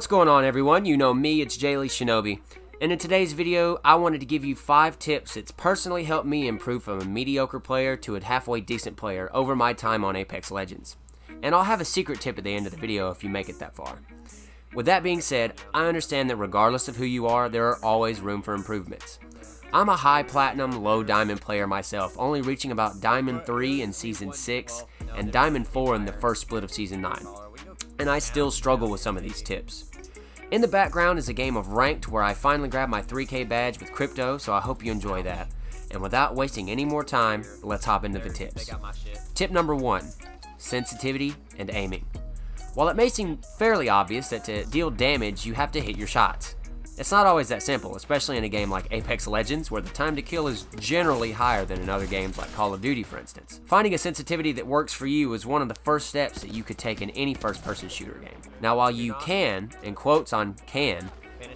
What's going on, everyone? You know me, it's Jaylee Shinobi. And in today's video, I wanted to give you 5 tips that's personally helped me improve from a mediocre player to a halfway decent player over my time on Apex Legends. And I'll have a secret tip at the end of the video if you make it that far. With that being said, I understand that regardless of who you are, there are always room for improvements. I'm a high platinum, low diamond player myself, only reaching about diamond 3 in season 6 and diamond 4 in the first split of season 9. And I still struggle with some of these tips. In the background is a game of Ranked where I finally grabbed my 3K badge with crypto, so I hope you enjoy that. And without wasting any more time, let's hop into the tips. Tip number 1, sensitivity and aiming. While it may seem fairly obvious that to deal damage, you have to hit your shots. It's not always that simple, especially in a game like Apex Legends, where the time to kill is generally higher than in other games like Call of Duty, for instance. Finding a sensitivity that works for you is one of the first steps that you could take in any first-person shooter game. Now, while you can, in quotes on can,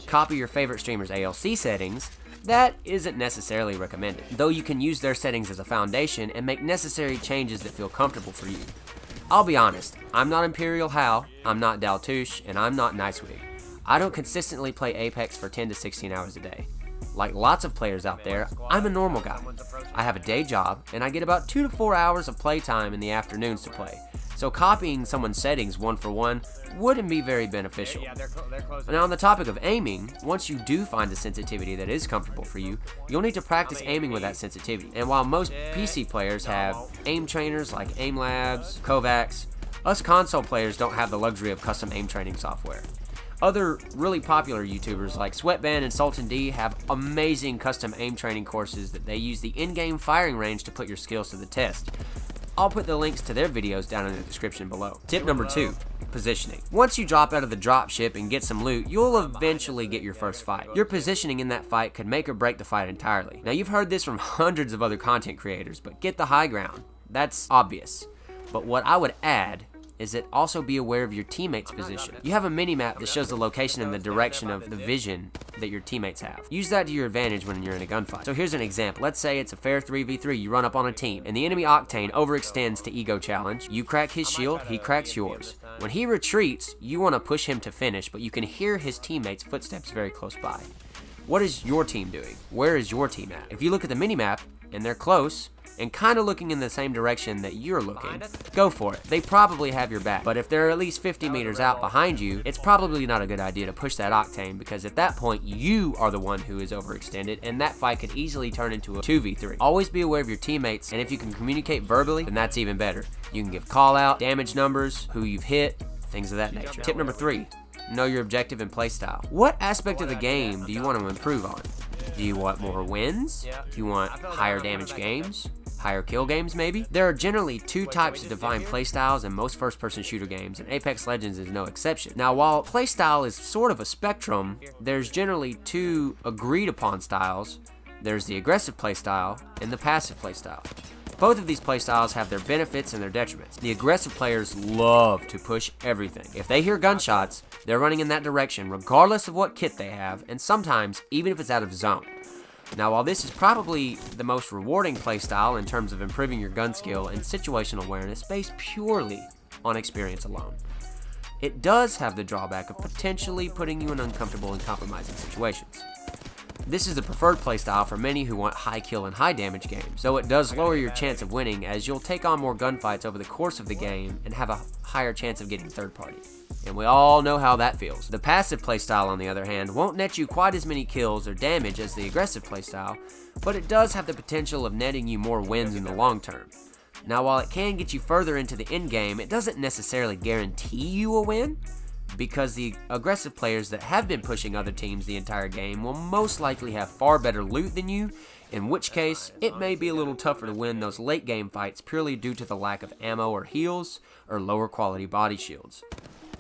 copy your favorite streamer's ALC settings, that isn't necessarily recommended, though you can use their settings as a foundation and make necessary changes that feel comfortable for you. I'll be honest, I'm not Imperial Hal, I'm not Daltouche, and I'm not Nicewig. I don't consistently play Apex for 10 to 16 hours a day. Like lots of players out there, I'm a normal guy. I have a day job, and I get about 2 to 4 hours of playtime in the afternoons to play. So copying someone's settings one for one wouldn't be very beneficial. Now on the topic of aiming, once you do find a sensitivity that is comfortable for you, you'll need to practice aiming with that sensitivity. And while most PC players have aim trainers like Aim Labs, Kovacs, us console players don't have the luxury of custom aim training software. Other really popular YouTubers like Sweatband and Sultan D have amazing custom aim training courses that they use the in-game firing range to put your skills to the test. I'll put the links to their videos down in the description below. Tip number 2, positioning. Once you drop out of the dropship and get some loot, you'll eventually get your first fight. Your positioning in that fight could make or break the fight entirely. Now you've heard this from hundreds of other content creators, but get the high ground. That's obvious. But what I would add is that also be aware of your teammates' position. You have a mini-map that shows the location and the direction of the vision that your teammates have. Use that to your advantage when you're in a gunfight. So here's an example. Let's say it's a fair 3v3, you run up on a team, and the enemy Octane overextends to ego challenge. You crack his shield, he cracks yours. When he retreats, you want to push him to finish, but you can hear his teammates' footsteps very close by. What is your team doing? Where is your team at? If you look at the mini-map, and they're close, and kind of looking in the same direction that you're looking, go for it. They probably have your back. But if they're at least 50 meters out behind you, it's probably not a good idea to push that Octane, because at that point, you are the one who is overextended, and that fight could easily turn into a 2v3. Always be aware of your teammates, and if you can communicate verbally, then that's even better. You can give call out, damage numbers, who you've hit, things of that nature. Tip number 3, know your objective and playstyle. What aspect of the game do you want to improve on? Do you want more wins? Do you want higher damage games? Higher kill games, maybe? There are generally 2 types of defined playstyles in most first-person shooter games, and Apex Legends is no exception. Now, while playstyle is sort of a spectrum, there's generally 2 agreed-upon styles. There's the aggressive playstyle and the passive playstyle. Both of these playstyles have their benefits and their detriments. The aggressive players love to push everything. If they hear gunshots, they're running in that direction regardless of what kit they have, and sometimes even if it's out of zone. Now, while this is probably the most rewarding playstyle in terms of improving your gun skill and situational awareness based purely on experience alone, it does have the drawback of potentially putting you in uncomfortable and compromising situations. This is the preferred playstyle for many who want high kill and high damage games, though it does lower your chance of winning as you'll take on more gunfights over the course of the game and have a higher chance of getting third party. And we all know how that feels. The passive playstyle, on the other hand, won't net you quite as many kills or damage as the aggressive playstyle, but it does have the potential of netting you more wins in the long term. Now, while it can get you further into the end game, it doesn't necessarily guarantee you a win, because the aggressive players that have been pushing other teams the entire game will most likely have far better loot than you, in which case it may be a little tougher to win those late game fights purely due to the lack of ammo or heals or lower quality body shields.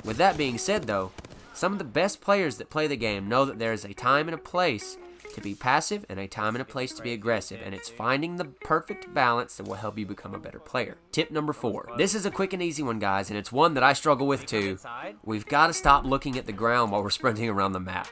With that being said though, some of the best players that play the game know that there is a time and a place to be passive and a time and a place to be aggressive, and it's finding the perfect balance that will help you become a better player. Tip number 4. This is a quick and easy one, guys, and it's one that I struggle with too. We've got to stop looking at the ground while we're sprinting around the map.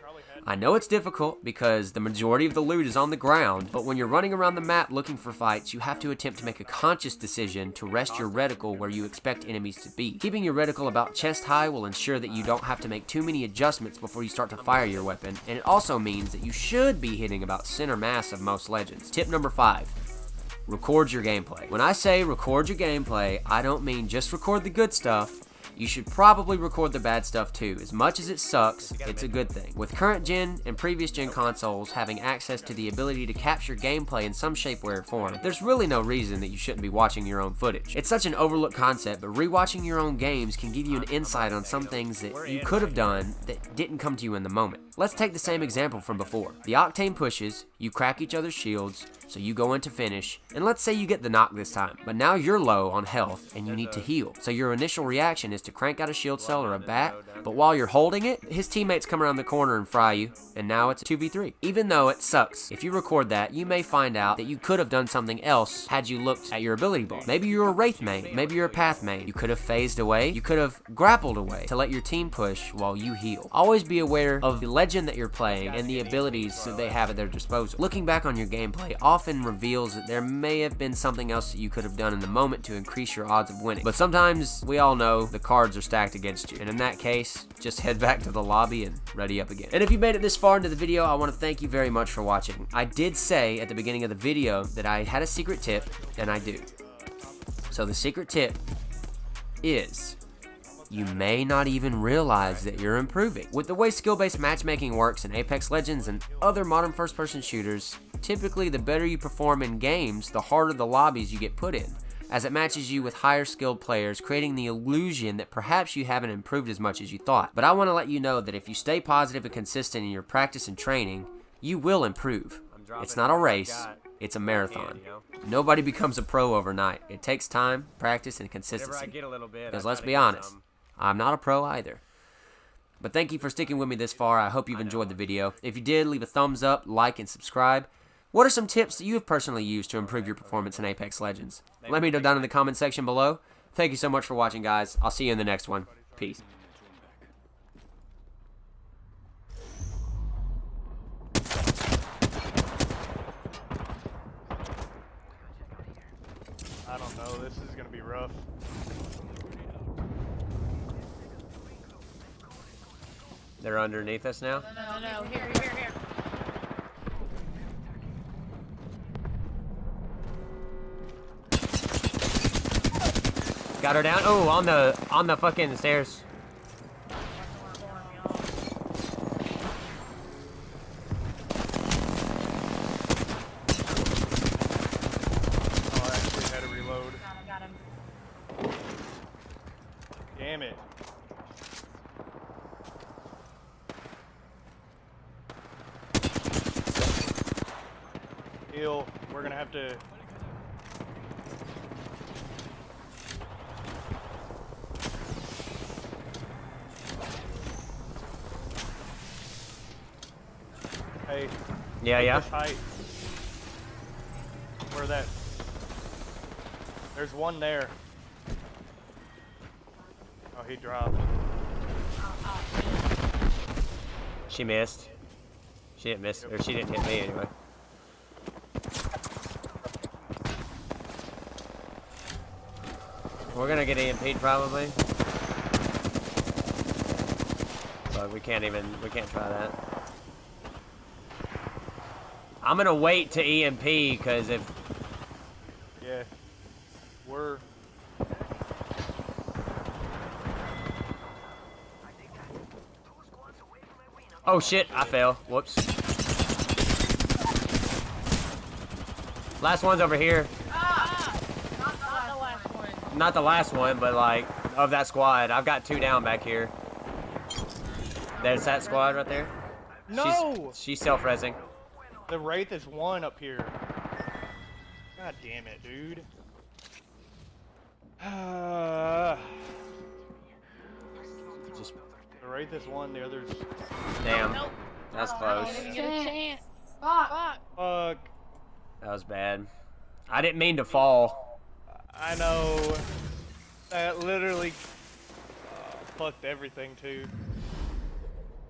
I know it's difficult because the majority of the loot is on the ground, but when you're running around the map looking for fights, you have to attempt to make a conscious decision to rest your reticle where you expect enemies to be. Keeping your reticle about chest high will ensure that you don't have to make too many adjustments before you start to fire your weapon, and it also means that you should be hitting about center mass of most legends. Tip number 5. Record your gameplay. When I say record your gameplay, I don't mean just record the good stuff. You should probably record the bad stuff too. As much as it sucks, it's a good thing. With current gen and previous gen consoles having access to the ability to capture gameplay in some shape, way, or form, there's really no reason that you shouldn't be watching your own footage. It's such an overlooked concept, but rewatching your own games can give you an insight on some things that you could have done that didn't come to you in the moment. Let's take the same example from before. The Octane pushes, you crack each other's shields, so you go into finish, and let's say you get the knock this time, but now you're low on health and you need to heal. So your initial reaction is to crank out a shield cell or a bat, but while you're holding it, his teammates come around the corner and fry you, and now it's a 2v3. Even though it sucks, if you record that, you may find out that you could have done something else had you looked at your ability bar. Maybe you're a Wraith main, maybe you're a Path main. You could have phased away, you could have grappled away to let your team push while you heal. Always be aware of the legend that you're playing and the abilities that they have at their disposal. Looking back on your gameplay often reveals that there may have been something else that you could have done in the moment to increase your odds of winning. But sometimes, we all know, the cards are stacked against you. And in that case, just head back to the lobby and ready up again. And if you made it this far into the video, I want to thank you very much for watching. I did say at the beginning of the video that I had a secret tip, and I do. So the secret tip is, you may not even realize that you're improving. With the way skill-based matchmaking works in Apex Legends and other modern first-person shooters, typically the better you perform in games, the harder the lobbies you get put in, as it matches you with higher skilled players, creating the illusion that perhaps you haven't improved as much as you thought. But I want to let you know that if you stay positive and consistent in your practice and training, you will improve. It's not a race, it's a marathon. Nobody becomes a pro overnight. It takes time, practice, and consistency. Because let's be honest, I'm not a pro either. But thank you for sticking with me this far. I hope you've enjoyed the video. If you did, leave a thumbs up, like, and subscribe. What are some tips that you have personally used to improve your performance in Apex Legends? Let me know down in the comment section below. Thank you so much for watching, guys. I'll see you in the next one. Peace. I don't know, this is gonna be rough. They're underneath us now? No, here. Got her down. Oh, on the fucking stairs. Oh, I actually had to reload. Got him. Damn it. Heal. We're gonna have to. Hey. Yeah. Push height. Where that? There's one there. Oh, he dropped. She missed. She didn't miss, or she didn't hit me anyway. We're gonna get EMP'd probably. But we can't try that. I'm gonna wait to EMP, because if... Yeah. We're... Oh shit, I fell. Whoops. Last one's over here. Not the last one. Not the last one, but like, of that squad. I've got 2 down back here. There's that squad right there. No! She's self-resing. The Wraith is one up here. God damn it, dude. Just, The Wraith is one, the other's... damn. Nope. That's close. Get a chance. Fuck. Fuck. That was bad. I didn't mean to fall. I know. That literally fucked everything, too.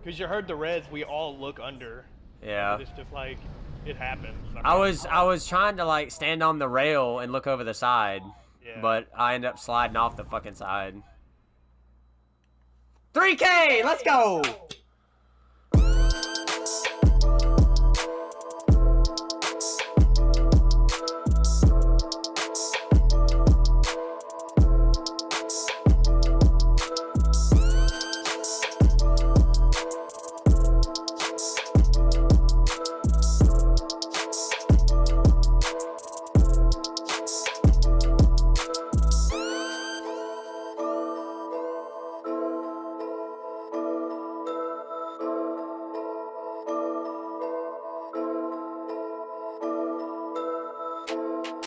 Because you heard the reds, we all look under. Yeah. It's just like, it happens. I was trying to like stand on the rail and look over the side, Yeah. but I ended up sliding off the fucking side. 3K, let's go!